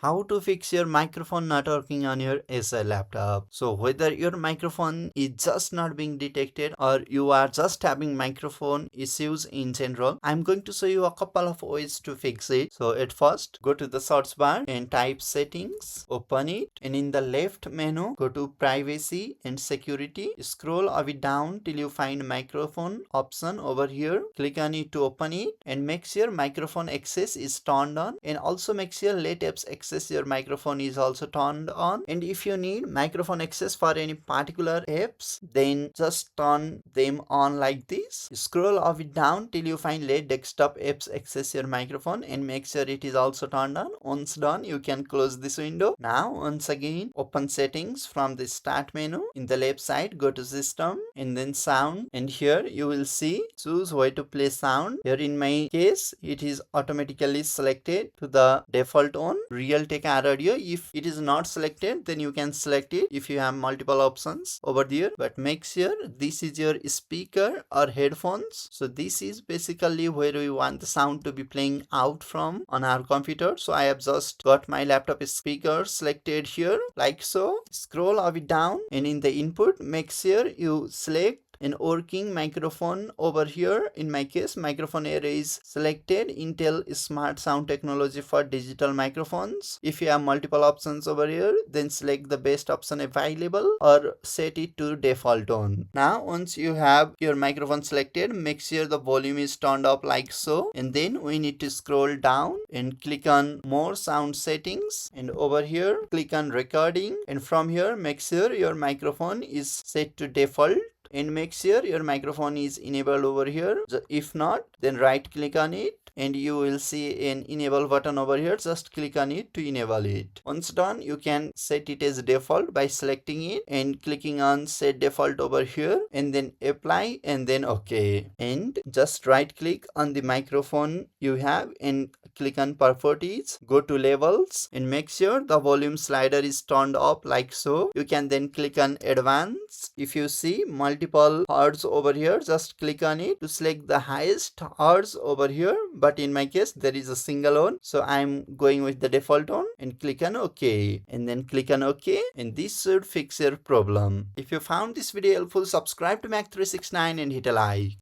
How to fix your microphone not working on your acer laptop. So whether your microphone is just not being detected or you are just having microphone issues in general, I'm going to show you a couple of ways to fix it. So at first, go to the search bar and type settings, open it, and in the left menu go to privacy and security. Scroll a bit down till you find microphone option over here. Click on it to open it and make sure microphone access is turned on, and also make sure let apps access your microphone is also turned on. And if you need microphone access for any particular apps, then just turn them on like this. Scroll a bit down till you find let desktop apps access your microphone and make sure it is also turned on. Once done, you can close this window. Now once again open settings from the start menu. In the left side, go to system and then sound, and here you will see choose where to play sound. Here in my case it is automatically selected to the default on real tech audio. If it is not selected, then you can select it if you have multiple options over there, but make sure this is your speaker or headphones. So this is basically where we want the sound to be playing out from on our computer. So I have just got my laptop speaker selected here like so. Scroll a bit down and in the input make sure you select an working microphone over here. In my case, microphone array is selected, Intel Smart Sound Technology for digital microphones. If you have multiple options over here, then select the best option available or set it to default on. Now once you have your microphone selected, make sure the volume is turned up like so, and then we need to scroll down and click on more sound settings, and over here click on recording, and from here make sure your microphone is set to default and make sure your microphone is enabled over here. If not, then right click on it and you will see an enable button over here. Just click on it to enable it. Once done, you can set it as default by selecting it and clicking on set default over here, and then apply and then OK. And just right click on the microphone you have and click on properties, go to levels and make sure the volume slider is turned up like so. You can then click on advanced. If you see multiple hertz over here, just click on it to select the highest hertz over here, but in my case there is a single one, so I'm going with the default one, and click on OK and then click on OK, and this should fix your problem. If you found this video helpful, subscribe to Mac369 and hit a like.